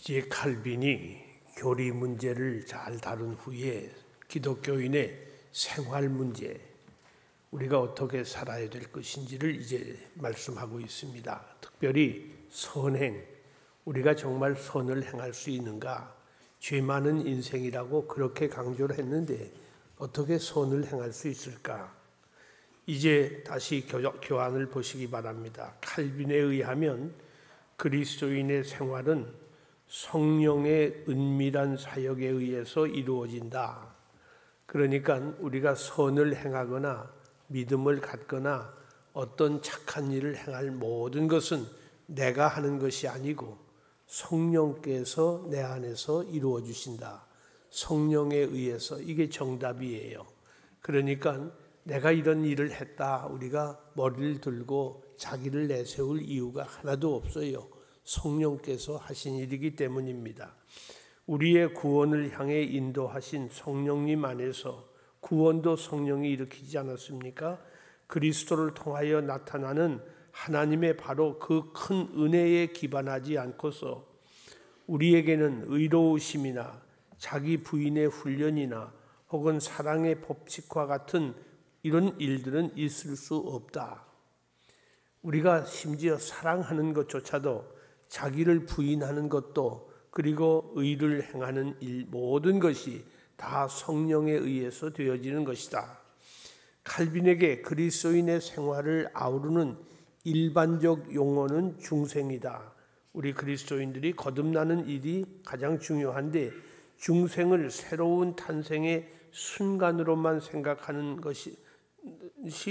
이제 칼빈이 교리 문제를 잘 다룬 후에 기독교인의 생활 문제, 우리가 어떻게 살아야 될 것인지를 이제 말씀하고 있습니다. 특별히 선행, 우리가 정말 선을 행할 수 있는가? 죄 많은 인생이라고 그렇게 강조를 했는데 어떻게 선을 행할 수 있을까? 이제 다시 교환을 보시기 바랍니다. 칼빈에 의하면 그리스도인의 생활은 성령의 은밀한 사역에 의해서 이루어진다. 그러니까 우리가 선을 행하거나 믿음을 갖거나 어떤 착한 일을 행할 모든 것은 내가 하는 것이 아니고 성령께서 내 안에서 이루어 주신다. 성령에 의해서 이게 정답이에요. 그러니까 내가 이런 일을 했다. 우리가 머리를 들고 자기를 내세울 이유가 하나도 없어요. 성령께서 하신 일이기 때문입니다. 우리의 구원을 향해 인도하신 성령님 안에서 구원도 성령이 일으키지 않았습니까? 그리스도를 통하여 나타나는 하나님의 바로 그 큰 은혜에 기반하지 않고서 우리에게는 의로우심이나 자기 부인의 훈련이나 혹은 사랑의 법칙과 같은 이런 일들은 있을 수 없다. 우리가 심지어 사랑하는 것조차도 자기를 부인하는 것도 그리고 의를 행하는 일 모든 것이 다 성령에 의해서 되어지는 것이다. 칼빈에게 그리스도인의 생활을 아우르는 일반적 용어는 중생이다. 우리 그리스도인들이 거듭나는 일이 가장 중요한데 중생을 새로운 탄생의 순간으로만 생각하는 것이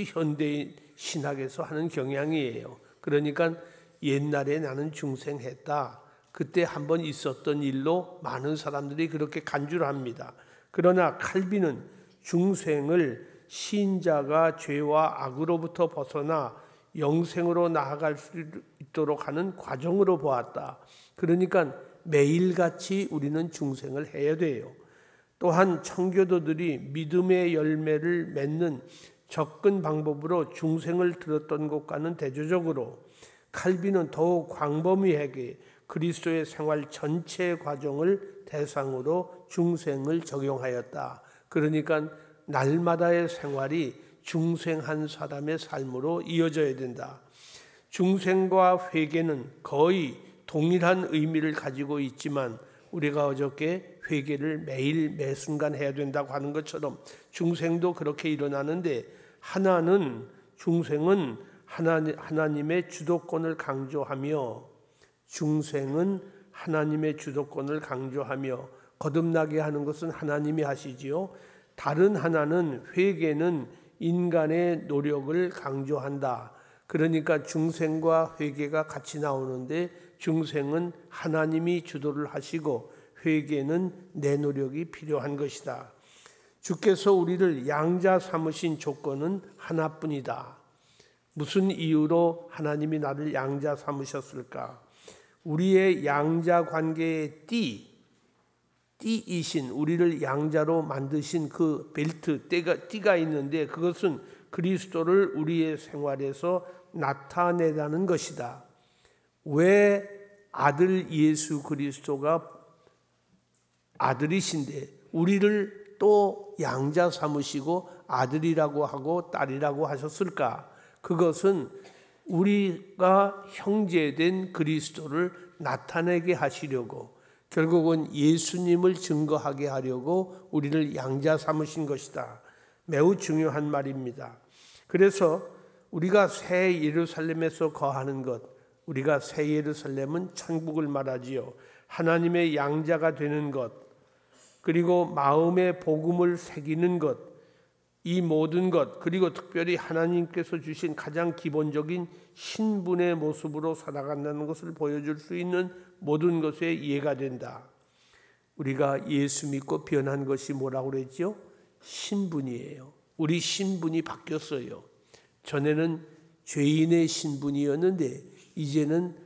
현대 신학에서 하는 경향이에요. 그러니까 옛날에 나는 중생했다. 그때 한번 있었던 일로 많은 사람들이 그렇게 간주를 합니다. 그러나 칼빈은 중생을 신자가 죄와 악으로부터 벗어나 영생으로 나아갈 수 있도록 하는 과정으로 보았다. 그러니까 매일같이 우리는 중생을 해야 돼요. 또한 청교도들이 믿음의 열매를 맺는 접근 방법으로 중생을 들었던 것과는 대조적으로 칼빈은 더욱 광범위하게 그리스도의 생활 전체 과정을 대상으로 중생을 적용하였다. 그러니까 날마다의 생활이 중생한 사람의 삶으로 이어져야 된다. 중생과 회개는 거의 동일한 의미를 가지고 있지만 우리가 어저께 회개를 매일 매 순간 해야 된다고 하는 것처럼 중생도 그렇게 일어나는데 중생은 하나님의 주도권을 강조하며 거듭나게 하는 것은 하나님이 하시지요. 다른 하나는 회개는 인간의 노력을 강조한다. 그러니까 중생과 회개가 같이 나오는데 중생은 하나님이 주도를 하시고 회개는 내 노력이 필요한 것이다. 주께서 우리를 양자 삼으신 조건은 하나뿐이다. 무슨 이유로 하나님이 나를 양자 삼으셨을까? 우리의 양자 관계의 띠이신 우리를 양자로 만드신 그 벨트, 띠가 있는데 그것은 그리스도를 우리의 생활에서 나타내라는 것이다. 왜 아들 예수 그리스도가 아들이신데 우리를 또 양자 삼으시고 아들이라고 하고 딸이라고 하셨을까? 그것은 우리가 형제된 그리스도를 나타내게 하시려고 결국은 예수님을 증거하게 하려고 우리를 양자 삼으신 것이다. 매우 중요한 말입니다. 그래서 우리가 새 예루살렘에서 거하는 것, 우리가 새 예루살렘은 천국을 말하지요. 하나님의 양자가 되는 것, 그리고 마음의 복음을 새기는 것, 이 모든 것, 그리고 특별히 하나님께서 주신 가장 기본적인 신분의 모습으로 살아간다는 것을 보여줄 수 있는 모든 것에 이해가 된다. 우리가 예수 믿고 변한 것이 뭐라고 그랬죠? 신분이에요. 우리 신분이 바뀌었어요. 전에는 죄인의 신분이었는데 이제는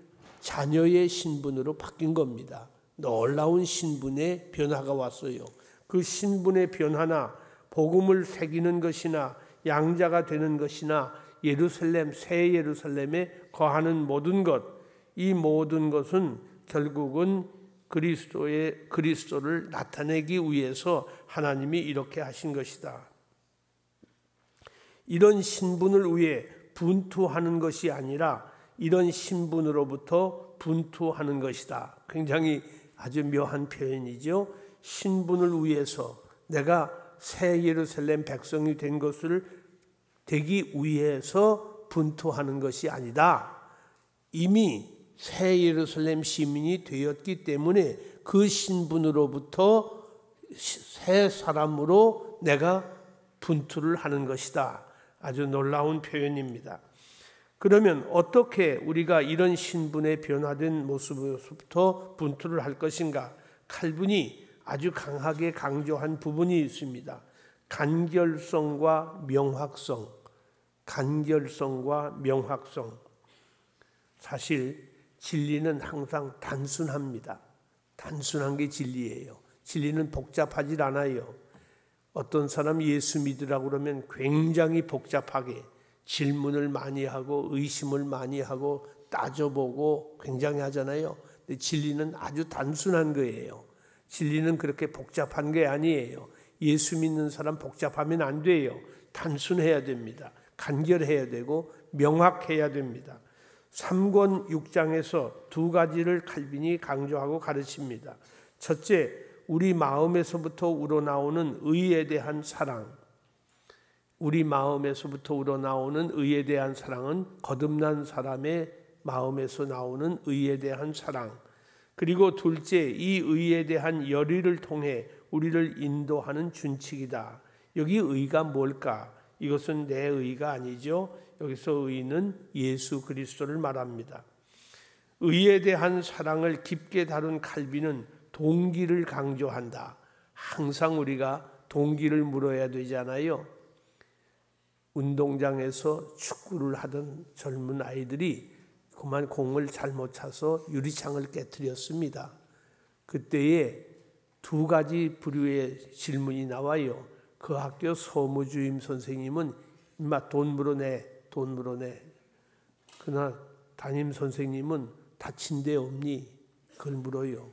자녀의 신분으로 바뀐 겁니다. 놀라운 신분의 변화가 왔어요. 그 신분의 변화나 복음을 새기는 것이나 양자가 되는 것이나 예루살렘, 새 예루살렘에 거하는 모든 것, 이 모든 것은 결국은 그리스도를 나타내기 위해서 하나님이 이렇게 하신 것이다. 이런 신분을 위해 분투하는 것이 아니라 이런 신분으로부터 분투하는 것이다. 굉장히 아주 묘한 표현이죠. 신분을 위해서, 내가 새 예루살렘 백성이 된 것을 되기 위해서 분투하는 것이 아니다. 이미 새 예루살렘 시민이 되었기 때문에 그 신분으로부터 새 사람으로 내가 분투를 하는 것이다. 아주 놀라운 표현입니다. 그러면 어떻게 우리가 이런 신분의 변화된 모습으로부터 분투를 할 것인가? 칼빈이 아주 강하게 강조한 부분이 있습니다. 간결성과 명확성. 간결성과 명확성. 사실 진리는 항상 단순합니다. 단순한 게 진리예요. 진리는 복잡하지 않아요. 어떤 사람 예수 믿으라고 그러면 굉장히 복잡하게 질문을 많이 하고 의심을 많이 하고 따져보고 굉장히 하잖아요. 근데 진리는 아주 단순한 거예요. 진리는 그렇게 복잡한 게 아니에요. 예수 믿는 사람 복잡하면 안 돼요. 단순해야 됩니다. 간결해야 되고 명확해야 됩니다. 3권 6장에서 두 가지를 칼빈이 강조하고 가르칩니다. 첫째, 우리 마음에서부터 우러나오는 의에 대한 사랑. 우리 마음에서부터 우러나오는 의에 대한 사랑은 거듭난 사람의 마음에서 나오는 의에 대한 사랑. 그리고 둘째, 이 의에 대한 열의를 통해 우리를 인도하는 준칙이다. 여기 의가 뭘까? 이것은 내 의가 아니죠. 여기서 의는 예수 그리스도를 말합니다. 의에 대한 사랑을 깊게 다룬 칼빈은 동기를 강조한다. 항상 우리가 동기를 물어야 되잖아요. 운동장에서 축구를 하던 젊은 아이들이 그만 공을 잘못 차서 유리창을 깨뜨렸습니다. 그때에 두 가지 부류의 질문이 나와요. 그 학교 소무주임 선생님은 임마 돈 물어내. 그러나 담임 선생님은 다친 데 없니? 그걸 물어요.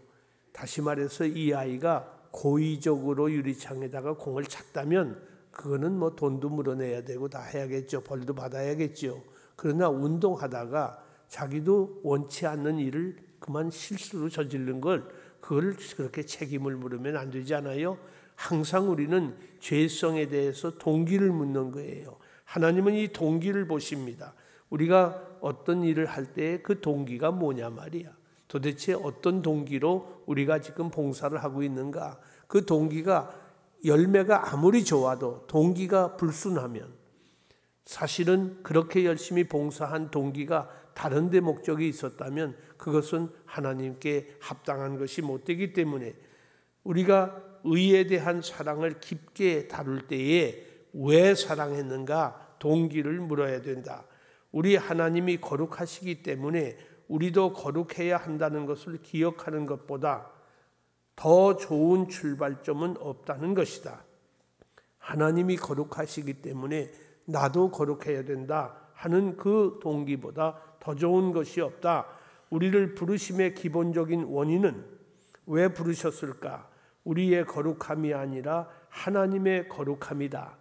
다시 말해서 이 아이가 고의적으로 유리창에다가 공을 찼다면 그거는 뭐 돈도 물어내야 되고 다 해야겠죠. 벌도 받아야겠죠. 그러나 운동하다가 자기도 원치 않는 일을 그만 실수로 저지른 걸 그걸 그렇게 책임을 물으면 안 되잖아요. 항상 우리는 죄성에 대해서 동기를 묻는 거예요. 하나님은 이 동기를 보십니다. 우리가 어떤 일을 할 때 그 동기가 뭐냐 말이야. 도대체 어떤 동기로 우리가 지금 봉사를 하고 있는가? 그 동기가 열매가 아무리 좋아도 동기가 불순하면 사실은 그렇게 열심히 봉사한 동기가 다른 데 목적이 있었다면 그것은 하나님께 합당한 것이 못 되기 때문에 우리가 의에 대한 사랑을 깊게 다룰 때에 왜 사랑했는가 동기를 물어야 된다. 우리 하나님이 거룩하시기 때문에 우리도 거룩해야 한다는 것을 기억하는 것보다 더 좋은 출발점은 없다는 것이다. 하나님이 거룩하시기 때문에 나도 거룩해야 된다 하는 그 동기보다 더 좋은 것이 없다. 우리를 부르심의 기본적인 원인은 왜 부르셨을까? 우리의 거룩함이 아니라 하나님의 거룩함이다.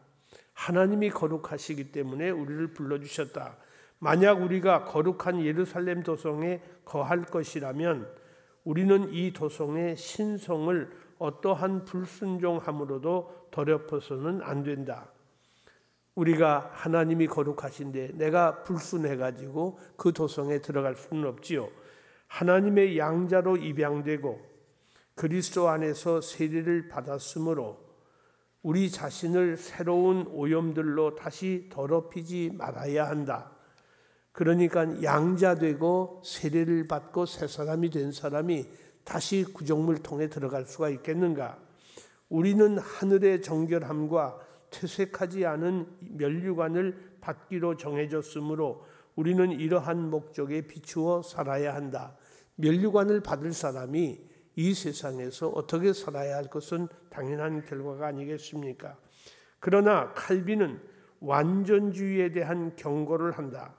하나님이 거룩하시기 때문에 우리를 불러주셨다. 만약 우리가 거룩한 예루살렘 도성에 거할 것이라면 우리는 이 도성의 신성을 어떠한 불순종함으로도 더럽혀서는 안 된다. 우리가 하나님이 거룩하신데 내가 불순해가지고 그 도성에 들어갈 수는 없지요. 하나님의 양자로 입양되고 그리스도 안에서 세례를 받았으므로 우리 자신을 새로운 오염들로 다시 더럽히지 말아야 한다. 그러니까 양자되고 세례를 받고 새 사람이 된 사람이 다시 구정물 통에 들어갈 수가 있겠는가? 우리는 하늘의 정결함과 퇴색하지 않은 면류관을 받기로 정해졌으므로 우리는 이러한 목적에 비추어 살아야 한다. 면류관을 받을 사람이 이 세상에서 어떻게 살아야 할 것은 당연한 결과가 아니겠습니까? 그러나 칼빈은 완전주의에 대한 경고를 한다.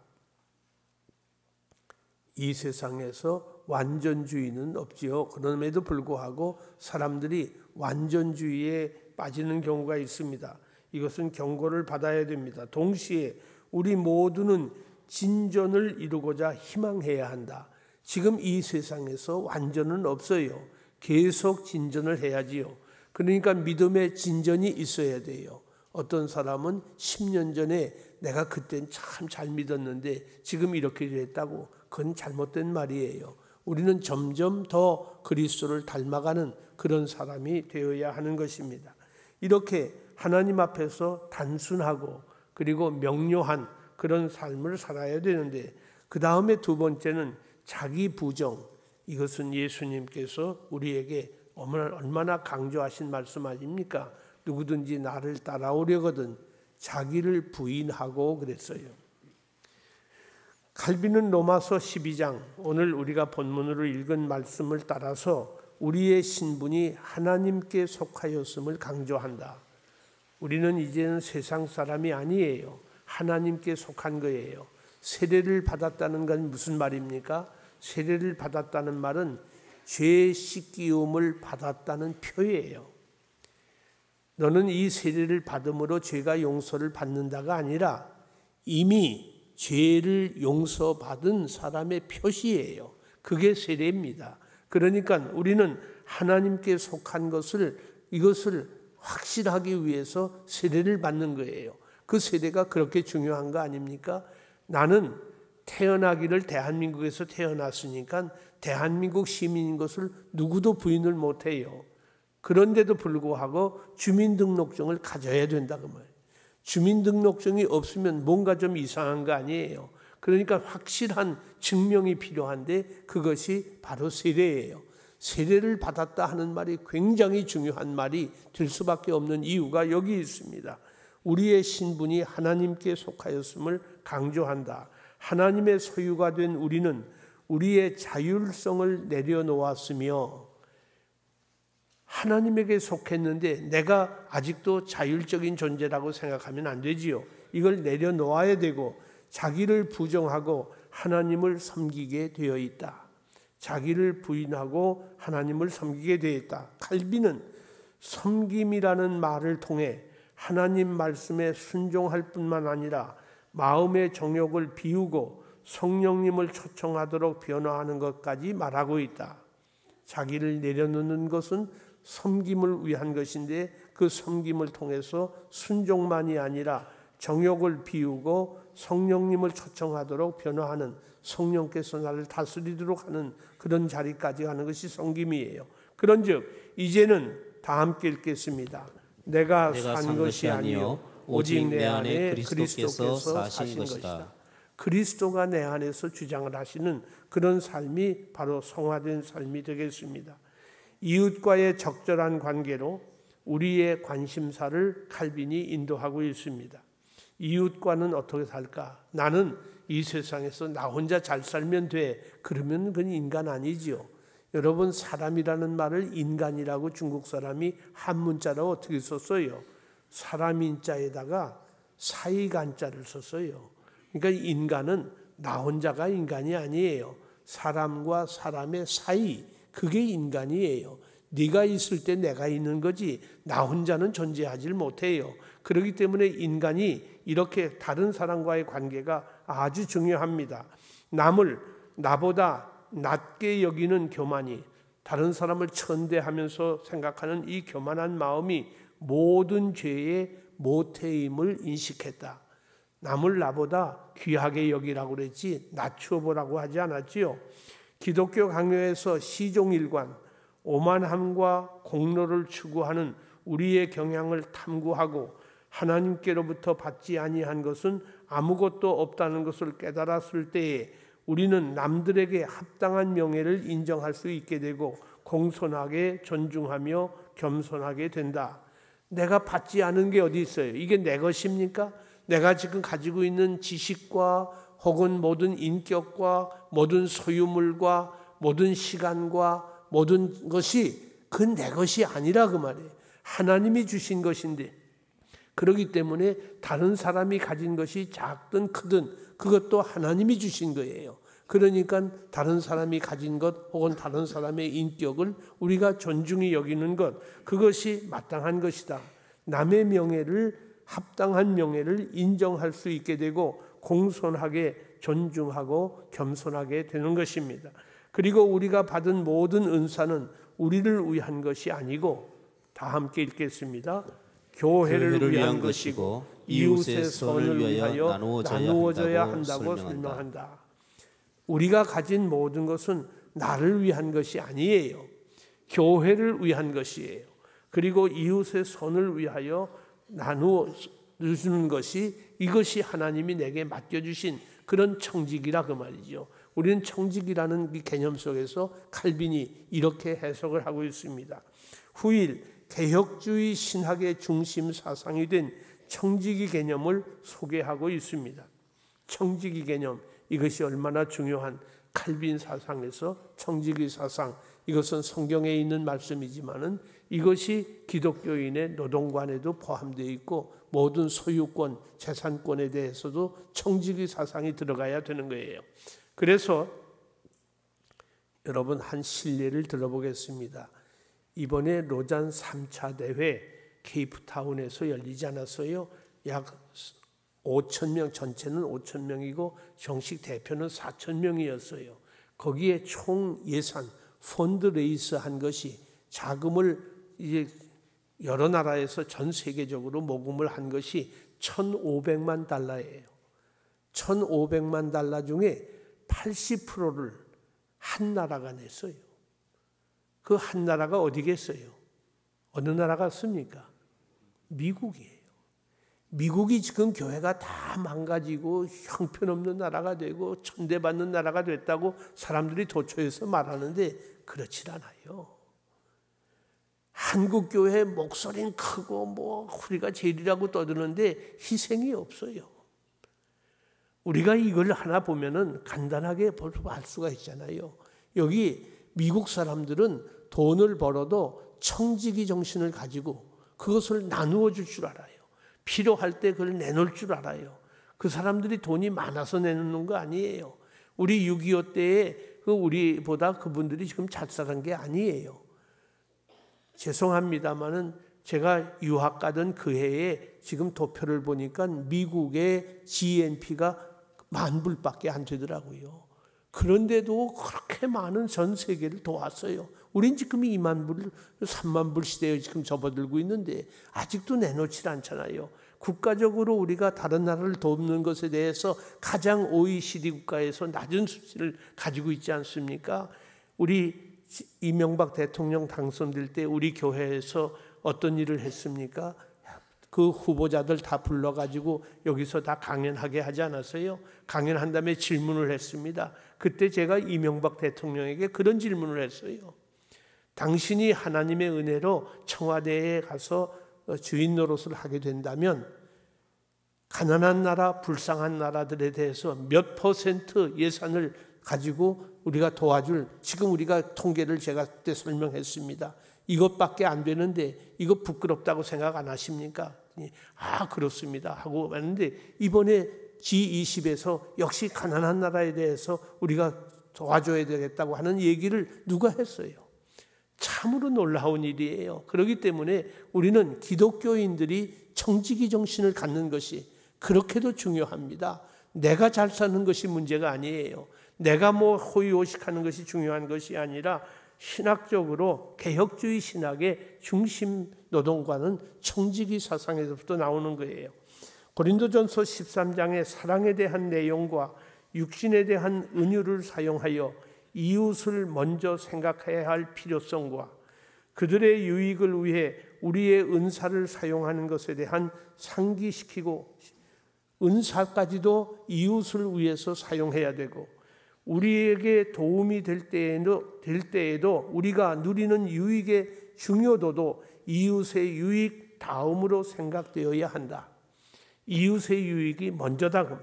이 세상에서 완전주의는 없지요. 그럼에도 불구하고 사람들이 완전주의에 빠지는 경우가 있습니다. 이것은 경고를 받아야 됩니다. 동시에 우리 모두는 진전을 이루고자 희망해야 한다. 지금 이 세상에서 완전은 없어요. 계속 진전을 해야지요. 그러니까 믿음의 진전이 있어야 돼요. 어떤 사람은 10년 전에 내가 그땐 참 잘 믿었는데 지금 이렇게 됐다고, 그건 잘못된 말이에요. 우리는 점점 더 그리스도를 닮아가는 그런 사람이 되어야 하는 것입니다. 이렇게 하나님 앞에서 단순하고 그리고 명료한 그런 삶을 살아야 되는데, 그 다음에 두 번째는 자기 부정. 이것은 예수님께서 우리에게 얼마나 강조하신 말씀 아닙니까? 누구든지 나를 따라오려거든 자기를 부인하고 그랬어요. 칼빈은 로마서 12장, 오늘 우리가 본문으로 읽은 말씀을 따라서 우리의 신분이 하나님께 속하였음을 강조한다. 우리는 이제는 세상 사람이 아니에요. 하나님께 속한 거예요. 세례를 받았다는 건 무슨 말입니까? 세례를 받았다는 말은 죄 씻기움을 받았다는 표예요. 너는 이 세례를 받음으로 죄가 용서를 받는다가 아니라 이미 죄를 용서받은 사람의 표시예요. 그게 세례입니다. 그러니까 우리는 하나님께 속한 이것을 확실하기 위해서 세례를 받는 거예요. 그 세례가 그렇게 중요한 거 아닙니까? 나는 태어나기를 대한민국에서 태어났으니까 대한민국 시민인 것을 누구도 부인을 못해요. 그런데도 불구하고 주민등록증을 가져야 된다고 말이에요. 주민등록증이 없으면 뭔가 좀 이상한 거 아니에요. 그러니까 확실한 증명이 필요한데 그것이 바로 세례예요. 세례를 받았다 하는 말이 굉장히 중요한 말이 될 수밖에 없는 이유가 여기 있습니다. 우리의 신분이 하나님께 속하였음을 강조한다. 하나님의 소유가 된 우리는 우리의 자율성을 내려놓았으며, 하나님에게 속했는데 내가 아직도 자율적인 존재라고 생각하면 안 되지요. 이걸 내려놓아야 되고 자기를 부정하고 하나님을 섬기게 되어 있다. 자기를 부인하고 하나님을 섬기게 되어 있다. 칼빈은 섬김이라는 말을 통해 하나님 말씀에 순종할 뿐만 아니라 마음의 정욕을 비우고 성령님을 초청하도록 변화하는 것까지 말하고 있다. 자기를 내려놓는 것은 섬김을 위한 것인데 그 섬김을 통해서 순종만이 아니라 정욕을 비우고 성령님을 초청하도록 변화하는, 성령께서 나를 다스리도록 하는 그런 자리까지 가는 것이 섬김이에요. 그런즉 이제는 다 함께 읽겠습니다. 내가 산 것이 아니요 오직 내 안에 그리스도께서 사신 것이다. 그리스도가 내 안에서 주장을 하시는 그런 삶이 바로 성화된 삶이 되겠습니다. 이웃과의 적절한 관계로 우리의 관심사를 칼빈이 인도하고 있습니다. 이웃과는 어떻게 살까? 나는 이 세상에서 나 혼자 잘 살면 돼. 그러면 그건 인간 아니지요. 여러분, 사람이라는 말을 인간이라고 중국 사람이 한문자로 어떻게 썼어요? 사람인자에다가 사이간자를 썼어요. 그러니까 인간은 나 혼자가 인간이 아니에요. 사람과 사람의 사이, 그게 인간이에요. 네가 있을 때 내가 있는 거지 나 혼자는 존재하지 못해요. 그렇기 때문에 인간이 이렇게 다른 사람과의 관계가 아주 중요합니다. 남을 나보다 낮게 여기는 교만이, 다른 사람을 천대하면서 생각하는 이 교만한 마음이 모든 죄의 모태임을 인식했다. 남을 나보다 귀하게 여기라고 그랬지 낮추어 보라고 하지 않았지요. 기독교 강요에서 시종일관 오만함과 공로를 추구하는 우리의 경향을 탐구하고 하나님께로부터 받지 아니한 것은 아무것도 없다는 것을 깨달았을 때에 우리는 남들에게 합당한 명예를 인정할 수 있게 되고 공손하게 존중하며 겸손하게 된다. 내가 받지 않은 게 어디 있어요? 이게 내 것입니까? 내가 지금 가지고 있는 지식과 혹은 모든 인격과 모든 소유물과 모든 시간과 모든 것이 그 내 것이 아니라 그 말이에요. 하나님이 주신 것인데, 그렇기 때문에 다른 사람이 가진 것이 작든 크든 그것도 하나님이 주신 거예요. 그러니까 다른 사람이 가진 것 혹은 다른 사람의 인격을 우리가 존중히 여기는 것, 그것이 마땅한 것이다. 남의 명예를, 합당한 명예를 인정할 수 있게 되고 공손하게 존중하고 겸손하게 되는 것입니다. 그리고 우리가 받은 모든 은사는 우리를 위한 것이 아니고, 다 함께 읽겠습니다. 교회를 위한 것이고 이웃의 선을 위하여 나누어져야 한다고 설명한다. 우리가 가진 모든 것은 나를 위한 것이 아니에요. 교회를 위한 것이에요. 그리고 이웃의 선을 위하여 나누어 주는 것이, 이것이 하나님이 내게 맡겨주신 그런 청직이라 그 말이죠. 우리는 청직이라는 이 개념 속에서 칼빈이 이렇게 해석을 하고 있습니다. 후일 개혁주의 신학의 중심 사상이 된 청지기 개념을 소개하고 있습니다. 청지기 개념, 이것이 얼마나 중요한 칼빈 사상에서 청지기 사상, 이것은 성경에 있는 말씀이지만은 이것이 기독교인의 노동관에도 포함되어 있고 모든 소유권, 재산권에 대해서도 청지기 사상이 들어가야 되는 거예요. 그래서 여러분 한 실례를 들어보겠습니다. 이번에 로잔 3차 대회 케이프타운에서 열리지 않았어요? 약 5,000명, 전체는 5,000명이고 정식 대표는 4,000명이었어요. 거기에 총 예산, 펀드레이스 한 것이, 자금을 이제 여러 나라에서 전 세계적으로 모금을 한 것이 1,500만 달러예요. 1,500만 달러 중에 80%를 한 나라가 냈어요. 그 한 나라가 어디겠어요? 어느 나라 같습니까? 미국이에요. 미국이 지금 교회가 다 망가지고 형편없는 나라가 되고 천대받는 나라가 됐다고 사람들이 도처에서 말하는데 그렇지 않아요. 한국 교회 목소리는 크고 뭐 우리가 제일이라고 떠드는데 희생이 없어요. 우리가 이걸 하나 보면은 간단하게 알 수가 있잖아요. 여기 미국 사람들은 돈을 벌어도 청지기 정신을 가지고 그것을 나누어 줄 줄 알아요. 필요할 때 그걸 내놓을 줄 알아요. 그 사람들이 돈이 많아서 내놓는 거 아니에요. 우리 6.25 때에 우리보다 그분들이 지금 잘 살은 게 아니에요. 죄송합니다만은 제가 유학 가던 그 해에 지금 도표를 보니까 미국의 GNP가 10,000불밖에 안 되더라고요. 그런데도 그렇게 많은 전 세계를 도왔어요. 우린 지금 20,000불, 30,000불 시대에 지금 접어들고 있는데 아직도 내놓지 않잖아요. 국가적으로 우리가 다른 나라를 돕는 것에 대해서 가장 OECD 국가에서 낮은 수치를 가지고 있지 않습니까? 우리 이명박 대통령 당선될 때 우리 교회에서 어떤 일을 했습니까? 그 후보자들 다 불러가지고 여기서 다 강연하게 하지 않았어요? 강연한 다음에 질문을 했습니다. 그때 제가 이명박 대통령에게 그런 질문을 했어요. 당신이 하나님의 은혜로 청와대에 가서 주인 노릇을 하게 된다면 가난한 나라, 불쌍한 나라들에 대해서 몇 퍼센트 예산을 가지고 우리가 도와줄, 지금 우리가 통계를 제가 그때 설명했습니다. 이것밖에 안 되는데 이거 부끄럽다고 생각 안 하십니까? 아, 그렇습니다 하고 왔는데 이번에 G20에서 역시 가난한 나라에 대해서 우리가 도와줘야 되겠다고 하는 얘기를 누가 했어요? 참으로 놀라운 일이에요. 그렇기 때문에 우리는 기독교인들이 청지기 정신을 갖는 것이 그렇게도 중요합니다. 내가 잘 사는 것이 문제가 아니에요. 내가 뭐 호의호식하는 것이 중요한 것이 아니라 신학적으로 개혁주의 신학의 중심 노동관은 청지기 사상에서부터 나오는 거예요. 고린도전서 13장의 사랑에 대한 내용과 육신에 대한 은유를 사용하여 이웃을 먼저 생각해야 할 필요성과 그들의 유익을 위해 우리의 은사를 사용하는 것에 대한 상기시키고 은사까지도 이웃을 위해서 사용해야 되고 우리에게 도움이 될 때에도 우리가 누리는 유익의 중요도도 이웃의 유익 다음으로 생각되어야 한다. 이웃의 유익이 먼저다.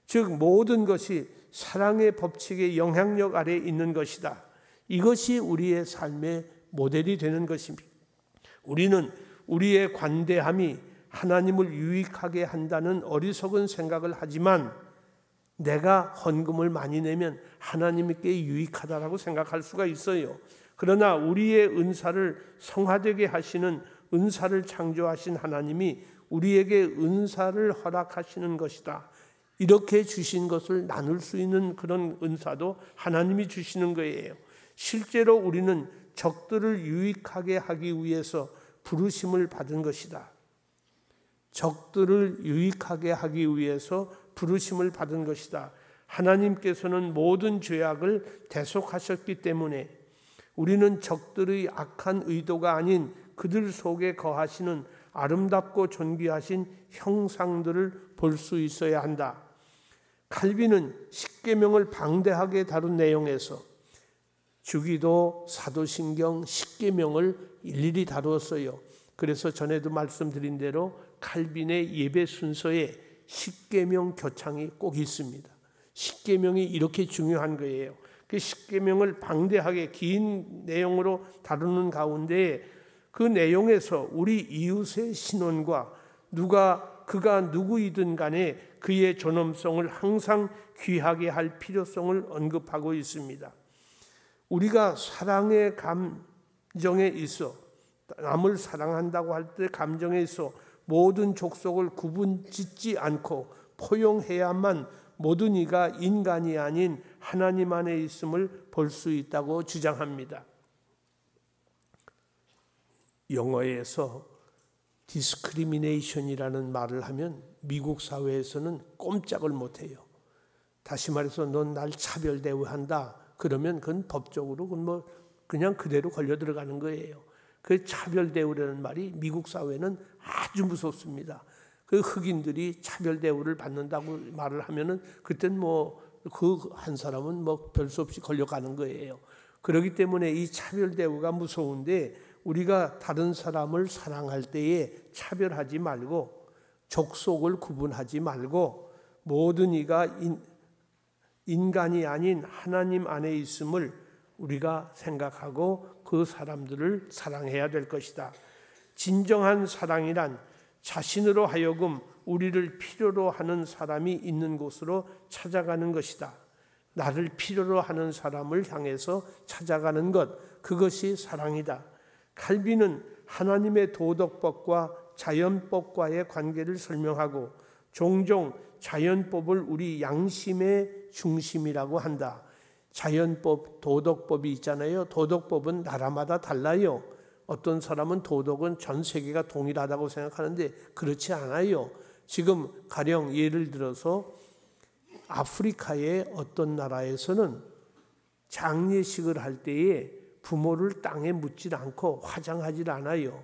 즉 모든 것이 사랑의 법칙의 영향력 아래 있는 것이다. 이것이 우리의 삶의 모델이 되는 것입니다. 우리는 우리의 관대함이 하나님을 유익하게 한다는 어리석은 생각을 하지만 내가 헌금을 많이 내면 하나님께 유익하다라고 생각할 수가 있어요. 그러나 우리의 은사를 성화되게 하시는, 은사를 창조하신 하나님이 우리에게 은사를 허락하시는 것이다. 이렇게 주신 것을 나눌 수 있는 그런 은사도 하나님이 주시는 거예요. 실제로 우리는 적들을 유익하게 하기 위해서 부르심을 받은 것이다. 적들을 유익하게 하기 위해서 부르심을 받은 것이다. 하나님께서는 모든 죄악을 대속하셨기 때문에 우리는 적들의 악한 의도가 아닌 그들 속에 거하시는 아름답고 존귀하신 형상들을 볼 수 있어야 한다. 칼빈은 십계명을 방대하게 다룬 내용에서 주기도, 사도신경, 십계명을 일일이 다루었어요. 그래서 전에도 말씀드린 대로 칼빈의 예배 순서에 십계명 교창이 꼭 있습니다. 십계명이 이렇게 중요한 거예요. 그 십계명을 방대하게 긴 내용으로 다루는 가운데 그 내용에서 우리 이웃의 신원과 그가 누구이든 간에 그의 존엄성을 항상 귀하게 할 필요성을 언급하고 있습니다. 우리가 사랑의 감정에 있어, 남을 사랑한다고 할 때 감정에 있어 모든 족속을 구분짓지 않고 포용해야만 모든 이가 인간이 아닌 하나님 안에 있음을 볼 수 있다고 주장합니다. 영어에서 discrimination이라는 말을 하면 미국 사회에서는 꼼짝을 못해요. 다시 말해서 넌 날 차별 대우한다 그러면 그건 법적으로 그냥 그대로 걸려 들어가는 거예요. 그 차별 대우라는 말이 미국 사회는 아주 무섭습니다. 그 흑인들이 차별 대우를 받는다고 말을 하면은 그땐 그 한 사람은 별 수 없이 걸려가는 거예요. 그렇기 때문에 이 차별 대우가 무서운데 우리가 다른 사람을 사랑할 때에 차별하지 말고 족속을 구분하지 말고 모든 이가 인간이 아닌 하나님 안에 있음을 우리가 생각하고 그 사람들을 사랑해야 될 것이다. 진정한 사랑이란 자신으로 하여금 우리를 필요로 하는 사람이 있는 곳으로 찾아가는 것이다. 나를 필요로 하는 사람을 향해서 찾아가는 것, 그것이 사랑이다. 칼빈은 하나님의 도덕법과 자연법과의 관계를 설명하고 종종 자연법을 우리 양심의 중심이라고 한다. 자연법, 도덕법이 있잖아요. 도덕법은 나라마다 달라요. 어떤 사람은 도덕은 전 세계가 동일하다고 생각하는데 그렇지 않아요. 지금 가령 예를 들어서 아프리카의 어떤 나라에서는 장례식을 할 때에 부모를 땅에 묻질 않고 화장하질 않아요.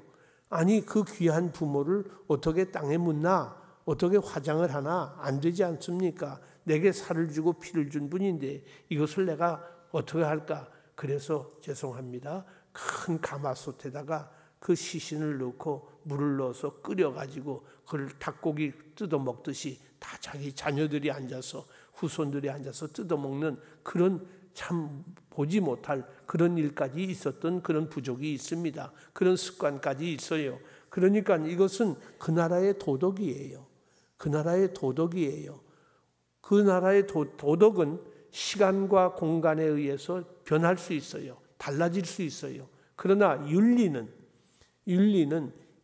아니 그 귀한 부모를 어떻게 땅에 묻나? 어떻게 화장을 하나? 안 되지 않습니까? 내게 살을 주고 피를 준 분인데 이것을 내가 어떻게 할까? 그래서 죄송합니다. 큰 가마솥에다가 그 시신을 넣고 물을 넣어서 끓여가지고 그걸 닭고기 뜯어먹듯이 다 자기 자녀들이 앉아서 후손들이 앉아서 뜯어먹는 그런 참 보지 못할 그런 일까지 있었던 그런 부족이 있습니다. 그런 습관까지 있어요. 그러니까 이것은 그 나라의 도덕이에요. 그 나라의 도덕이에요. 그 나라의 도덕은 시간과 공간에 의해서 변할 수 있어요. 달라질 수 있어요. 그러나 윤리는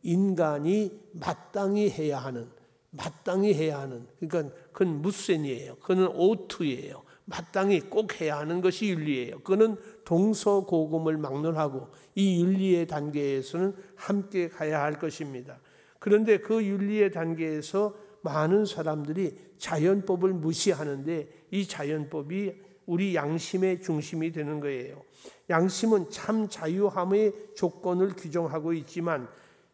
인간이 마땅히 해야 하는 그러니까 그건 무센이에요. 그건 오투예요. 마땅히 꼭 해야 하는 것이 윤리예요. 그는 동서고금을 막론하고 이 윤리의 단계에서는 함께 가야 할 것입니다. 그런데 그 윤리의 단계에서 많은 사람들이 자연법을 무시하는데 이 자연법이 우리 양심의 중심이 되는 거예요. 양심은 참 자유함의 조건을 규정하고 있지만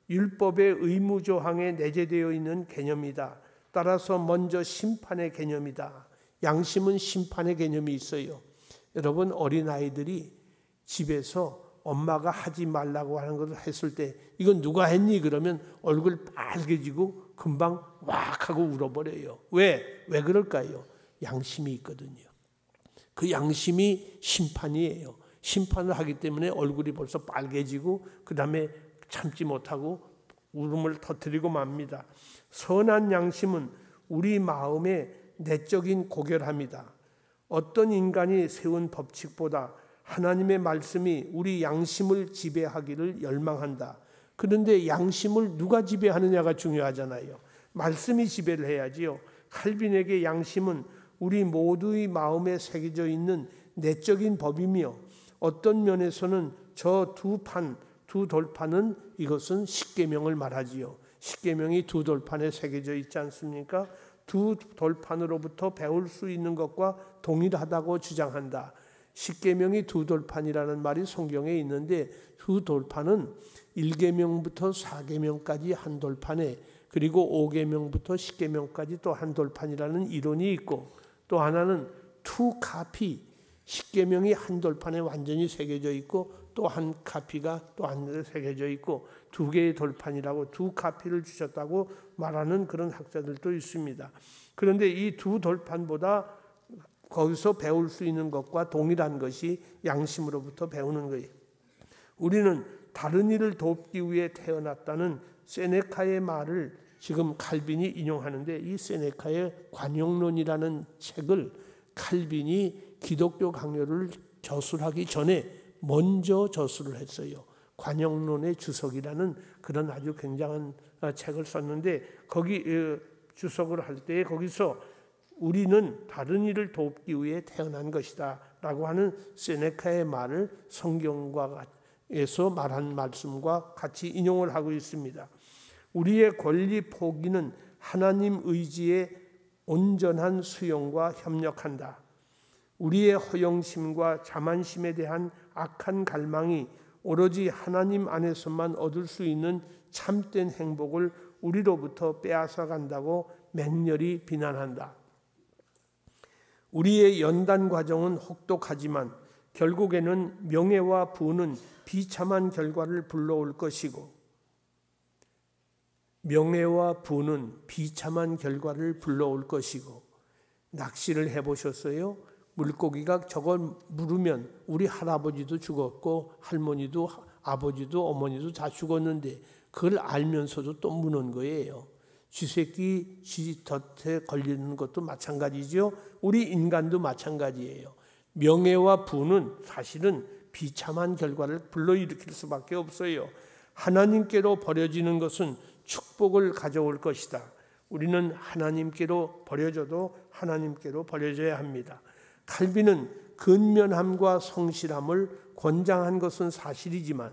율법의 의무조항에 내재되어 있는 개념이다. 따라서 먼저 심판의 개념이다. 양심은 심판의 개념이 있어요. 여러분 어린아이들이 집에서 엄마가 하지 말라고 하는 것을 했을 때 이건 누가 했니? 그러면 얼굴 빨개지고 금방 왁 하고 울어버려요. 왜 그럴까요? 양심이 있거든요. 그 양심이 심판이에요. 심판을 하기 때문에 얼굴이 벌써 빨개지고 그 다음에 참지 못하고 울음을 터뜨리고 맙니다. 선한 양심은 우리 마음에 내적인 고결함이다. 어떤 인간이 세운 법칙보다 하나님의 말씀이 우리 양심을 지배하기를 열망한다. 그런데 양심을 누가 지배하느냐가 중요하잖아요. 말씀이 지배를 해야지요. 칼빈에게 양심은 우리 모두의 마음에 새겨져 있는 내적인 법이며, 어떤 면에서는 저 두 돌판은 이것은 십계명을 말하지요. 십계명이 두 돌판에 새겨져 있지 않습니까? 두 돌판으로부터 배울 수 있는 것과 동일하다고 주장한다. 십계명이 두 돌판이라는 말이 성경에 있는데, 두 돌판은 1계명부터 4계명까지 한 돌판에, 그리고 5계명부터 10계명까지 또 한 돌판이라는 이론이 있고, 또 하나는 투 카피, 10계명이 한 돌판에 완전히 새겨져 있고 또 한 카피가 또 한 데 새겨져 있고, 두 개의 돌판이라고 두 카피를 주셨다고 말하는 그런 학자들도 있습니다. 그런데 이 두 돌판보다 거기서 배울 수 있는 것과 동일한 것이 양심으로부터 배우는 거예요. 우리는 다른 이를 돕기 위해 태어났다는 세네카의 말을 지금 칼빈이 인용하는데, 이 세네카의 관용론이라는 책을 칼빈이 기독교 강요를 저술하기 전에 먼저 저술을 했어요. 관용론의 주석이라는 그런 아주 굉장한 책을 썼는데, 거기 주석을 할 때 거기서 우리는 다른 이를 돕기 위해 태어난 것이다 라고 하는 세네카의 말을 성경에서 말한 말씀과 같이 인용을 하고 있습니다. 우리의 권리 포기는 하나님 의지의 온전한 수용과 협력한다. 우리의 허영심과 자만심에 대한 악한 갈망이 오로지 하나님 안에서만 얻을 수 있는 참된 행복을 우리로부터 빼앗아 간다고 맹렬히 비난한다. 우리의 연단 과정은 혹독하지만 결국에는 명예와 부는 비참한 결과를 불러올 것이고, 명예와 부는 비참한 결과를 불러올 것이고, 낚시를 해보셨어요? 물고기가 저걸 물으면 우리 할아버지도 죽었고 할머니도 아버지도 어머니도 다 죽었는데 그걸 알면서도 또 무는 거예요. 쥐새끼 쥐 덫에 걸리는 것도 마찬가지죠. 우리 인간도 마찬가지예요. 명예와 부는 사실은 비참한 결과를 불러일으킬 수밖에 없어요. 하나님께로 버려지는 것은 축복을 가져올 것이다. 우리는 하나님께로 버려져도 하나님께로 버려져야 합니다. 칼빈은 근면함과 성실함을 권장한 것은 사실이지만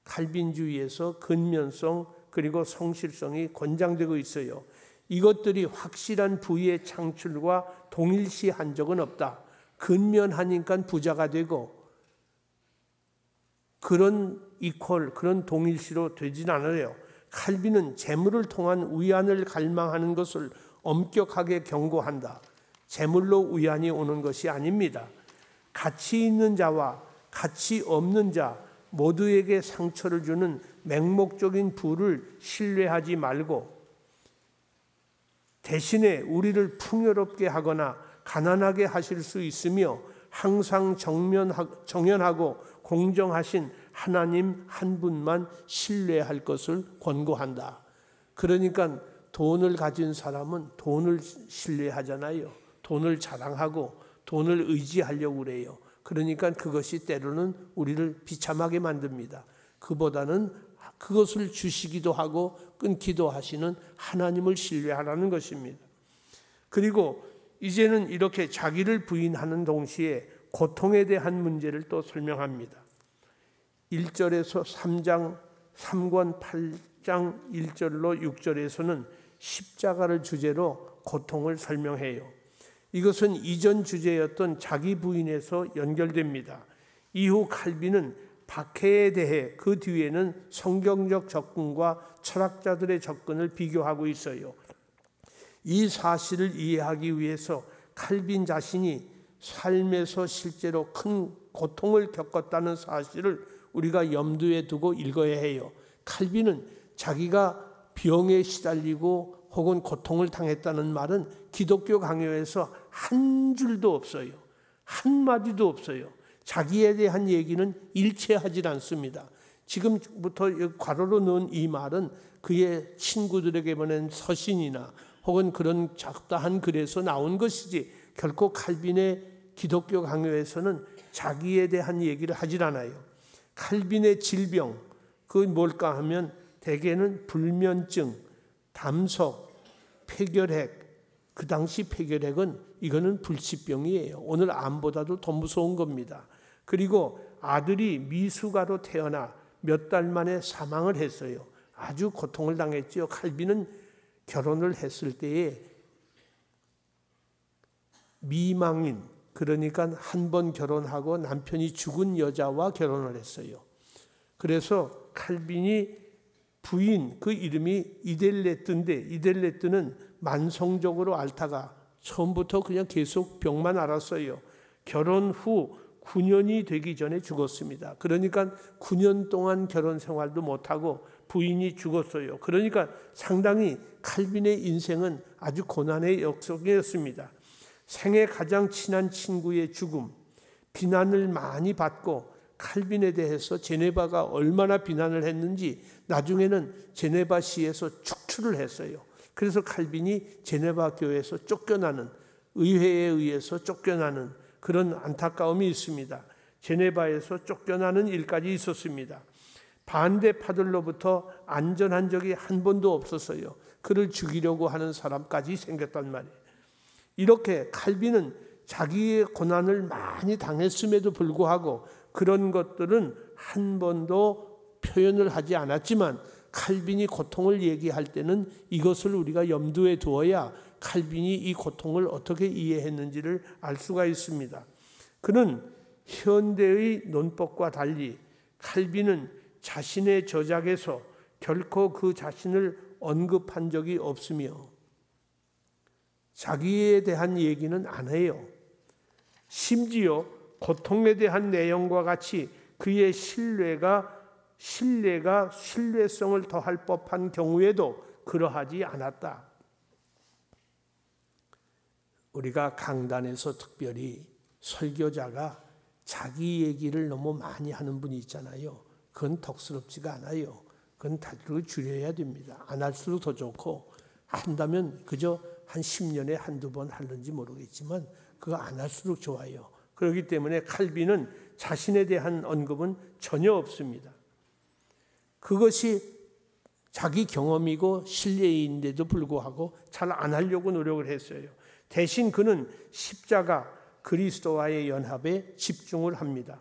칼빈주의에서 근면성 그리고 성실성이 권장되고 있어요. 이것들이 확실한 부의 창출과 동일시한 적은 없다. 근면하니까 부자가 되고 그런 그런 동일시로 되진 않아요. 칼빈은 재물을 통한 위안을 갈망하는 것을 엄격하게 경고한다. 재물로 위안이 오는 것이 아닙니다. 가치 있는 자와 가치 없는 자 모두에게 상처를 주는 맹목적인 부를 신뢰하지 말고 대신에 우리를 풍요롭게 하거나 가난하게 하실 수 있으며 항상 정연하고 공정하신 하나님 한 분만 신뢰할 것을 권고한다. 그러니까 돈을 가진 사람은 돈을 신뢰하잖아요. 돈을 자랑하고 돈을 의지하려고 그래요. 그러니까 그것이 때로는 우리를 비참하게 만듭니다. 그보다는 그것을 주시기도 하고 끊기도 하시는 하나님을 신뢰하라는 것입니다. 그리고 이제는 이렇게 자기를 부인하는 동시에 고통에 대한 문제를 또 설명합니다. 1절에서 3권 8장 1절로 6절에서는 십자가를 주제로 고통을 설명해요. 이것은 이전 주제였던 자기 부인에서 연결됩니다. 이후 칼빈은 박해에 대해 그 뒤에는 성경적 접근과 철학자들의 접근을 비교하고 있어요. 이 사실을 이해하기 위해서 칼빈 자신이 삶에서 실제로 큰 고통을 겪었다는 사실을 우리가 염두에 두고 읽어야 해요. 칼빈은 자기가 병에 시달리고 혹은 고통을 당했다는 말은 기독교 강요에서 한 줄도 없어요. 한마디도 없어요. 자기에 대한 얘기는 일체하지 않습니다. 지금부터 괄호로 넣은 이 말은 그의 친구들에게 보낸 서신이나 혹은 그런 작다한 글에서 나온 것이지 결코 칼빈의 기독교 강요에서는 자기에 대한 얘기를 하질 않아요. 칼빈의 질병, 그건 뭘까 하면 대개는 불면증, 담석, 폐결핵. 그 당시 폐결핵은 이거는 불치병이에요. 오늘 암보다도 더 무서운 겁니다. 그리고 아들이 미숙아로 태어나 몇 달 만에 사망을 했어요. 아주 고통을 당했죠. 칼빈은 결혼을 했을 때에 미망인, 그러니까 한 번 결혼하고 남편이 죽은 여자와 결혼을 했어요. 그래서 칼빈이 부인, 그 이름이 이델레트인데 이델레트는 만성적으로 앓다가 처음부터 그냥 계속 병만 앓았어요. 결혼 후 9년이 되기 전에 죽었습니다. 그러니까 9년 동안 결혼 생활도 못하고 부인이 죽었어요. 그러니까 상당히 칼빈의 인생은 아주 고난의 역속이었습니다. 생애 가장 친한 친구의 죽음, 비난을 많이 받고 칼빈에 대해서 제네바가 얼마나 비난을 했는지 나중에는 제네바시에서 축출을 했어요. 그래서 칼빈이 제네바 교회에서 쫓겨나는, 의회에 의해서 쫓겨나는 그런 안타까움이 있습니다. 제네바에서 쫓겨나는 일까지 있었습니다. 반대파들로부터 안전한 적이 한 번도 없었어요. 그를 죽이려고 하는 사람까지 생겼단 말이에요. 이렇게 칼빈은 자기의 고난을 많이 당했음에도 불구하고 그런 것들은 한 번도 표현을 하지 않았지만 칼빈이 고통을 얘기할 때는 이것을 우리가 염두에 두어야 칼빈이 이 고통을 어떻게 이해했는지를 알 수가 있습니다. 그는 현대의 논법과 달리 칼빈은 자신의 저작에서 결코 그 자신을 언급한 적이 없으며 자기에 대한 얘기는 안 해요. 심지어 고통에 대한 내용과 같이 그의 신뢰성을 더할 법한 경우에도 그러하지 않았다. 우리가 강단에서 특별히 설교자가 자기 얘기를 너무 많이 하는 분이 있잖아요. 그건 덕스럽지가 않아요. 그건 다들 줄여야 됩니다. 안 할수록 더 좋고 한다면 그저 한 10년에 한두 번 하는지 모르겠지만 그거 안 할수록 좋아요. 그렇기 때문에 칼빈은 자신에 대한 언급은 전혀 없습니다. 그것이 자기 경험이고 신뢰인데도 불구하고 잘 안 하려고 노력을 했어요. 대신 그는 십자가 그리스도와의 연합에 집중을 합니다.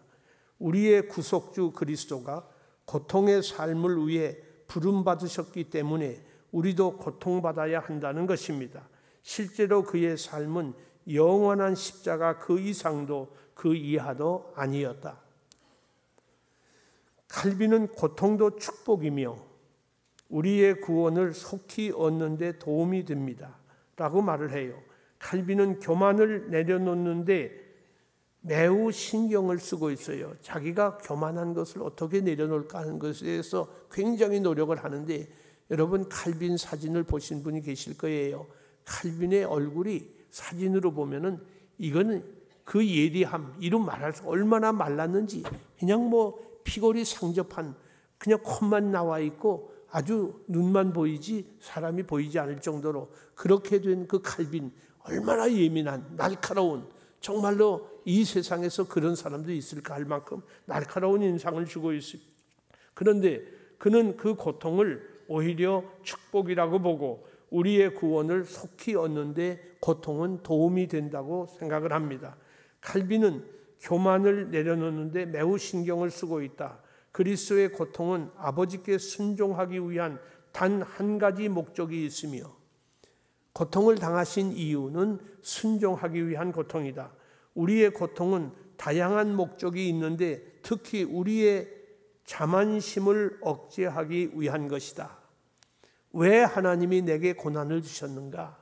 우리의 구속주 그리스도가 고통의 삶을 위해 부름받으셨기 때문에 우리도 고통받아야 한다는 것입니다. 실제로 그의 삶은 영원한 십자가 그 이상도 그 이하도 아니었다. 칼빈은 고통도 축복이며 우리의 구원을 속히 얻는 데 도움이 됩니다 라고 말을 해요. 칼빈은 교만을 내려놓는데 매우 신경을 쓰고 있어요. 자기가 교만한 것을 어떻게 내려놓을까 하는 것에 대해서 굉장히 노력을 하는데 여러분 칼빈 사진을 보신 분이 계실 거예요. 칼빈의 얼굴이 사진으로 보면은 이거는 그 예리함, 이루 말할 수 얼마나 말랐는지 그냥 뭐 피골이 상접한 그냥 콧만 나와 있고 아주 눈만 보이지 사람이 보이지 않을 정도로 그렇게 된 그 칼빈 얼마나 예민한 날카로운 정말로 이 세상에서 그런 사람도 있을까 할 만큼 날카로운 인상을 주고 있습니다. 그런데 그는 그 고통을 오히려 축복이라고 보고 우리의 구원을 속히 얻는 데 고통은 도움이 된다고 생각을 합니다. 칼빈은 교만을 내려놓는 데 매우 신경을 쓰고 있다. 그리스도의 고통은 아버지께 순종하기 위한 단 한 가지 목적이 있으며 고통을 당하신 이유는 순종하기 위한 고통이다. 우리의 고통은 다양한 목적이 있는데 특히 우리의 자만심을 억제하기 위한 것이다. 왜 하나님이 내게 고난을 주셨는가?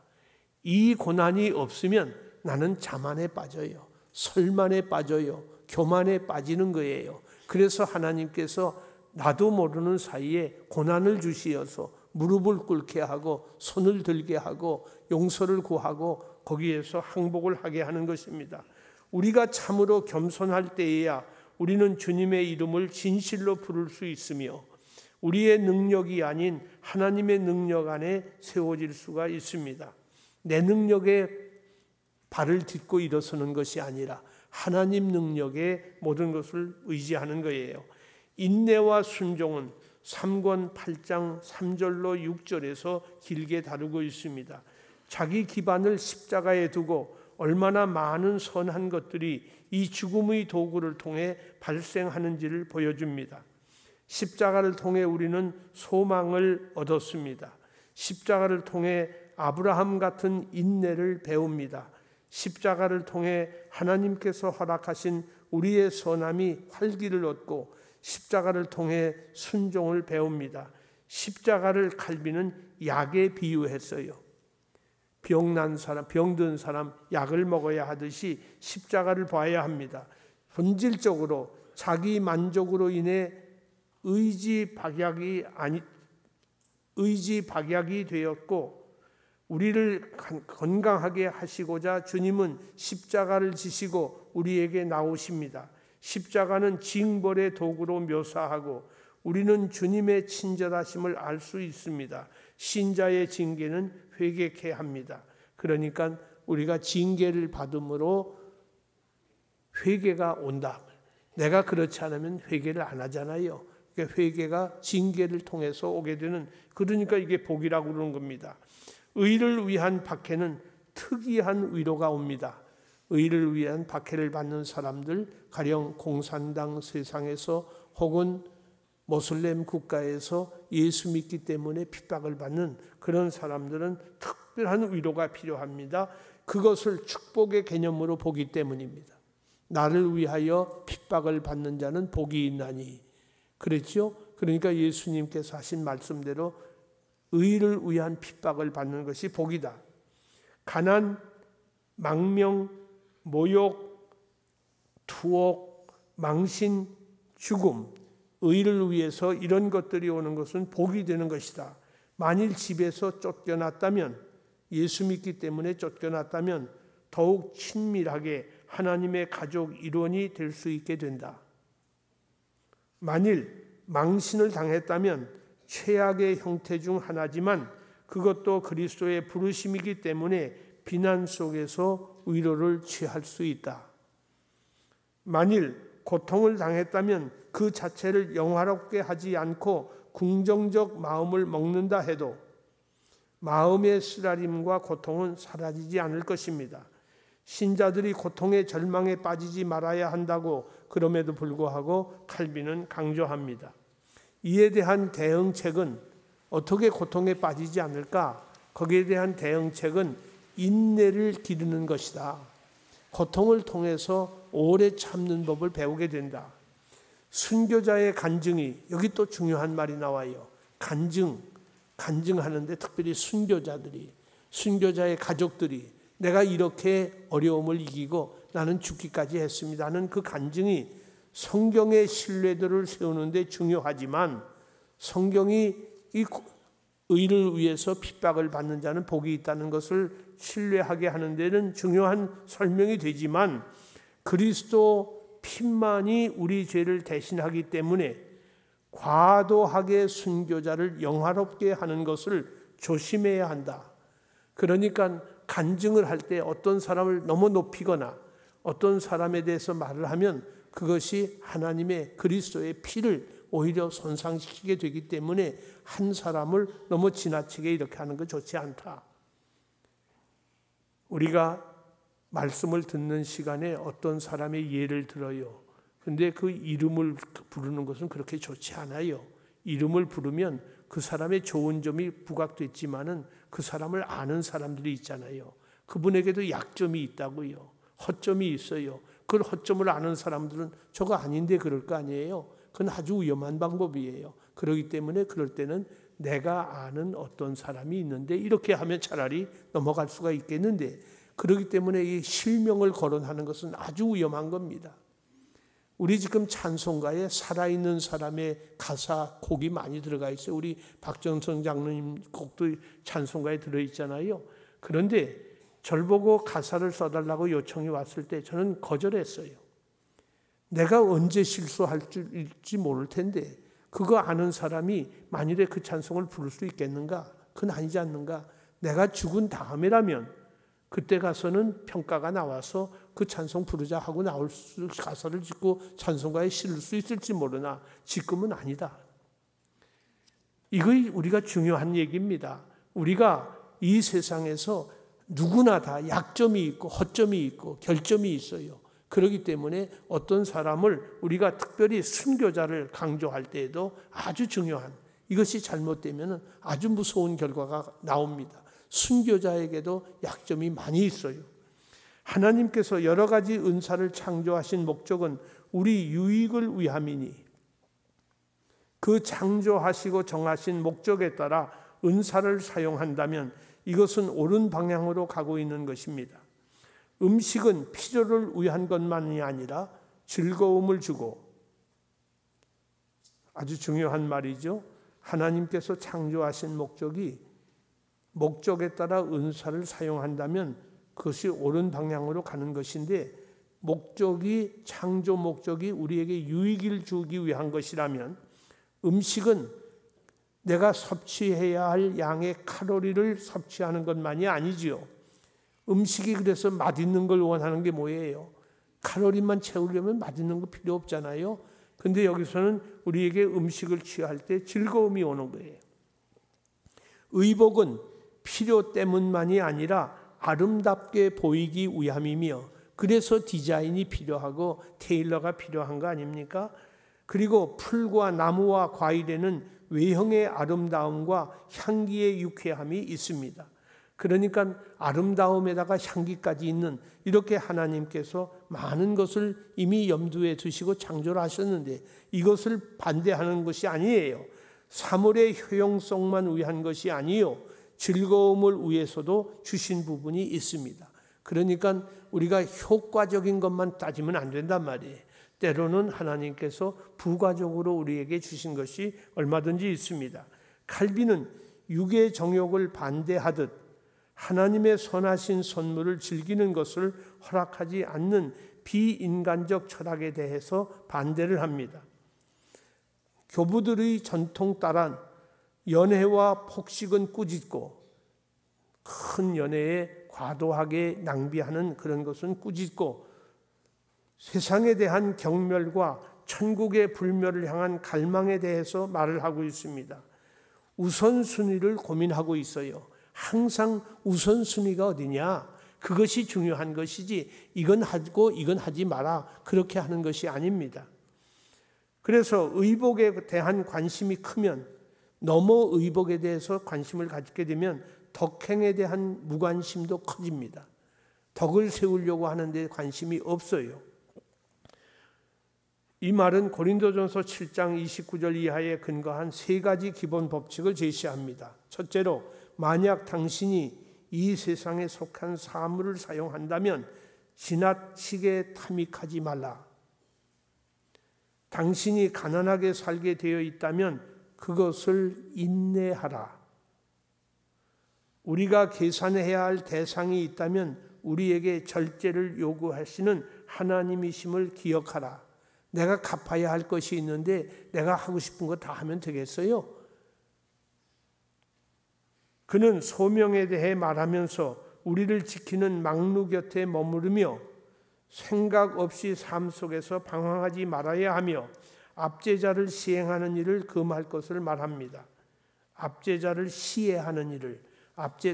이 고난이 없으면 나는 자만에 빠져요. 설만에 빠져요. 교만에 빠지는 거예요. 그래서 하나님께서 나도 모르는 사이에 고난을 주시어서 무릎을 꿇게 하고 손을 들게 하고 용서를 구하고 거기에서 항복을 하게 하는 것입니다. 우리가 참으로 겸손할 때에야 우리는 주님의 이름을 진실로 부를 수 있으며 우리의 능력이 아닌 하나님의 능력 안에 세워질 수가 있습니다. 내 능력에 발을 딛고 일어서는 것이 아니라 하나님 능력에 모든 것을 의지하는 거예요. 인내와 순종은 3권 8장 3절로 6절에서 길게 다루고 있습니다. 자기 기반을 십자가에 두고 얼마나 많은 선한 것들이 이 죽음의 도구를 통해 발생하는지를 보여줍니다. 십자가를 통해 우리는 소망을 얻었습니다. 십자가를 통해 아브라함 같은 인내를 배웁니다. 십자가를 통해 하나님께서 허락하신 우리의 선함이 활기를 얻고 십자가를 통해 순종을 배웁니다. 십자가를 칼빈은 약에 비유했어요. 병든 사람 약을 먹어야 하듯이 십자가를 봐야 합니다. 본질적으로 자기 만족으로 인해 의지 박약이 되었고 우리를 건강하게 하시고자 주님은 십자가를 지시고 우리에게 나오십니다. 십자가는 징벌의 도구로 묘사하고 우리는 주님의 친절하심을 알 수 있습니다. 신자의 징계는 회개케 합니다. 그러니까 우리가 징계를 받음으로 회개가 온다. 내가 그렇지 않으면 회개를 안 하잖아요. 그러니까 회개가 징계를 통해서 오게 되는, 그러니까 이게 복이라고 그러는 겁니다. 의를 위한 박해는 특이한 위로가 옵니다. 의를 위한 박해를 받는 사람들, 가령 공산당 세상에서 혹은 모슬렘 국가에서 예수 믿기 때문에 핍박을 받는 그런 사람들은 특별한 위로가 필요합니다. 그것을 축복의 개념으로 보기 때문입니다. 나를 위하여 핍박을 받는 자는 복이 있나니. 그랬죠? 그러니까 예수님께서 하신 말씀대로 의를 위한 핍박을 받는 것이 복이다. 가난, 망명, 모욕, 투옥, 망신, 죽음, 의를 위해서 이런 것들이 오는 것은 복이 되는 것이다. 만일 집에서 쫓겨났다면, 예수 믿기 때문에 쫓겨났다면 더욱 친밀하게 하나님의 가족 일원이 될 수 있게 된다. 만일 망신을 당했다면 최악의 형태 중 하나지만 그것도 그리스도의 부르심이기 때문에 비난 속에서 위로를 취할 수 있다. 만일 고통을 당했다면 그 자체를 영화롭게 하지 않고 긍정적 마음을 먹는다 해도 마음의 쓰라림과 고통은 사라지지 않을 것입니다. 신자들이 고통의 절망에 빠지지 말아야 한다고 그럼에도 불구하고 칼빈은 강조합니다. 이에 대한 대응책은 어떻게 고통에 빠지지 않을까? 거기에 대한 대응책은 인내를 기르는 것이다. 고통을 통해서 오래 참는 법을 배우게 된다. 순교자의 간증이, 여기 또 중요한 말이 나와요. 간증하는데 특별히 순교자의 가족들이 내가 이렇게 어려움을 이기고 나는 죽기까지 했습니다 하는 그 간증이 성경의 신뢰도를 세우는데 중요하지만, 성경이 이 의를 위해서 핍박을 받는 자는 복이 있다는 것을 신뢰하게 하는 데는 중요한 설명이 되지만, 그리스도 피만이 우리 죄를 대신하기 때문에 과도하게 순교자를 영화롭게 하는 것을 조심해야 한다. 그러니까 간증을 할 때 어떤 사람을 너무 높이거나 어떤 사람에 대해서 말을 하면 그것이 하나님의 그리스도의 피를 오히려 손상시키게 되기 때문에 한 사람을 너무 지나치게 이렇게 하는 건 좋지 않다. 우리가 말씀을 듣는 시간에 어떤 사람의 예를 들어요. 근데 그 이름을 부르는 것은 그렇게 좋지 않아요. 이름을 부르면 그 사람의 좋은 점이 부각됐지만은 그 사람을 아는 사람들이 있잖아요. 그분에게도 약점이 있다고요. 허점이 있어요. 그 허점을 아는 사람들은 저거 아닌데 그럴 거 아니에요. 그건 아주 위험한 방법이에요. 그렇기 때문에 그럴 때는 내가 아는 어떤 사람이 있는데 이렇게 하면 차라리 넘어갈 수가 있겠는데, 그렇기 때문에 이 실명을 거론하는 것은 아주 위험한 겁니다. 우리 지금 찬송가에 살아있는 사람의 가사 곡이 많이 들어가 있어요. 우리 박정선 장로님 곡도 찬송가에 들어있잖아요. 그런데 절 보고 가사를 써달라고 요청이 왔을 때 저는 거절했어요. 내가 언제 실수할지 모를 텐데 그거 아는 사람이 만일에 그 찬송을 부를 수 있겠는가? 그건 아니지 않는가? 내가 죽은 다음이라면 그때 가서는 평가가 나와서 그 찬송 부르자 하고 나올 수, 가사를 짓고 찬송가에 실을 수 있을지 모르나 지금은 아니다. 이거 우리가 중요한 얘기입니다. 우리가 이 세상에서 누구나 다 약점이 있고 허점이 있고 결점이 있어요. 그렇기 때문에 어떤 사람을 우리가 특별히 순교자를 강조할 때에도 아주 중요한, 이것이 잘못되면 아주 무서운 결과가 나옵니다. 순교자에게도 약점이 많이 있어요. 하나님께서 여러 가지 은사를 창조하신 목적은 우리 유익을 위함이니 그 창조하시고 정하신 목적에 따라 은사를 사용한다면 이것은 옳은 방향으로 가고 있는 것입니다. 음식은 필요를 위한 것만이 아니라 즐거움을 주고, 아주 중요한 말이죠. 하나님께서 창조하신 목적에 따라 은사를 사용한다면 그것이 옳은 방향으로 가는 것인데, 창조 목적이 우리에게 유익을 주기 위한 것이라면 음식은 내가 섭취해야 할 양의 칼로리를 섭취하는 것만이 아니지요. 음식이 그래서 맛있는 걸 원하는 게 뭐예요? 칼로리만 채우려면 맛있는 거 필요 없잖아요. 근데 여기서는 우리에게 음식을 취할 때 즐거움이 오는 거예요. 의복은 필요 때문만이 아니라 아름답게 보이기 위함이며, 그래서 디자인이 필요하고 테일러가 필요한 거 아닙니까? 그리고 풀과 나무와 과일에는 외형의 아름다움과 향기의 유쾌함이 있습니다. 그러니까 아름다움에다가 향기까지 있는, 이렇게 하나님께서 많은 것을 이미 염두에 두시고 창조를 하셨는데 이것을 반대하는 것이 아니에요. 사물의 효용성만 위한 것이 아니요, 즐거움을 위해서도 주신 부분이 있습니다. 그러니까 우리가 효과적인 것만 따지면 안 된단 말이에요. 때로는 하나님께서 부가적으로 우리에게 주신 것이 얼마든지 있습니다. 칼빈은 육의 정욕을 반대하듯 하나님의 선하신 선물을 즐기는 것을 허락하지 않는 비인간적 철학에 대해서 반대를 합니다. 교부들의 전통 따라 연회와 폭식은 꾸짖고, 큰 연회에 과도하게 낭비하는 그런 것은 꾸짖고, 세상에 대한 경멸과 천국의 불멸을 향한 갈망에 대해서 말을 하고 있습니다. 우선순위를 고민하고 있어요. 항상 우선순위가 어디냐? 그것이 중요한 것이지 이건 하고 이건 하지 마라 그렇게 하는 것이 아닙니다. 그래서 의복에 대한 관심이 크면, 너무 의복에 대해서 관심을 가지게 되면 덕행에 대한 무관심도 커집니다. 덕을 세우려고 하는데 관심이 없어요. 이 말은 고린도전서 7장 29절 이하에 근거한 세 가지 기본 법칙을 제시합니다. 첫째로, 만약 당신이 이 세상에 속한 사물을 사용한다면 지나치게 탐닉하지 말라. 당신이 가난하게 살게 되어 있다면 그것을 인내하라. 우리가 계산해야 할 대상이 있다면 우리에게 절제를 요구하시는 하나님이심을 기억하라. 내가 갚아야 할 것이 있는데 내가 하고 싶은 거 다 하면 되겠어요? 그는 소명에 대해 말하면서 우리를 지키는 망루 곁에 머무르며 생각 없이 삶 속에서 방황하지 말아야 하며 압제자를 시행하는 일을 금할 것을 말합니다. 압제자를 시해하는 일을,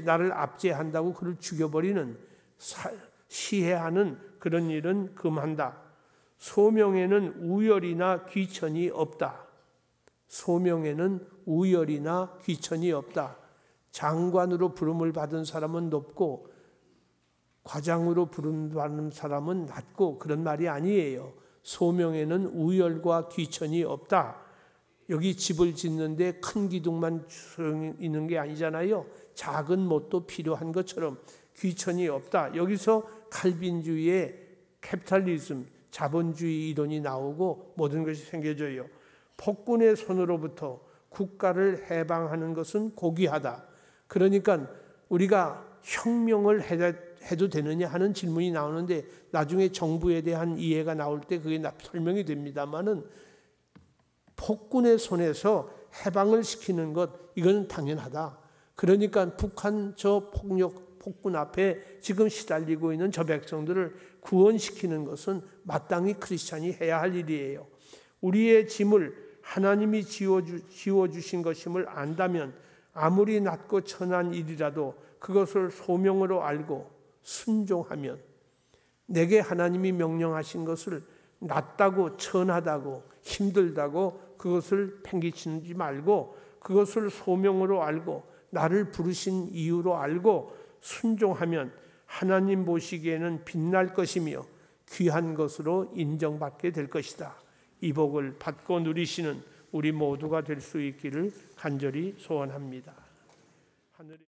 나를 압제한다고 그를 죽여버리는, 시해하는 그런 일은 금한다. 소명에는 우열이나 귀천이 없다. 소명에는 우열이나 귀천이 없다. 장관으로 부름을 받은 사람은 높고 과장으로 부름받는 사람은 낮고 그런 말이 아니에요. 소명에는 우열과 귀천이 없다. 여기 집을 짓는데 큰 기둥만 있는 게 아니잖아요. 작은 못도 필요한 것처럼 귀천이 없다. 여기서 칼빈주의의 캐피탈리즘, 자본주의 이론이 나오고 모든 것이 생겨져요. 폭군의 손으로부터 국가를 해방하는 것은 고귀하다. 그러니까 우리가 혁명을 해도 되느냐 하는 질문이 나오는데 나중에 정부에 대한 이해가 나올 때 그게 설명이 됩니다만은 폭군의 손에서 해방을 시키는 것, 이건 당연하다. 그러니까 북한 저 폭군 앞에 지금 시달리고 있는 저 백성들을 구원시키는 것은 마땅히 크리스찬이 해야 할 일이에요. 우리의 짐을 하나님이 지워주신 것임을 안다면 아무리 낮고 천한 일이라도 그것을 소명으로 알고 순종하면, 내게 하나님이 명령하신 것을 낮다고 천하다고 힘들다고 그것을 팽개치지 말고 그것을 소명으로 알고 나를 부르신 이유로 알고 순종하면 하나님 보시기에는 빛날 것이며 귀한 것으로 인정받게 될 것이다. 이 복을 받고 누리시는 우리 모두가 될 수 있기를 간절히 소원합니다. 하늘이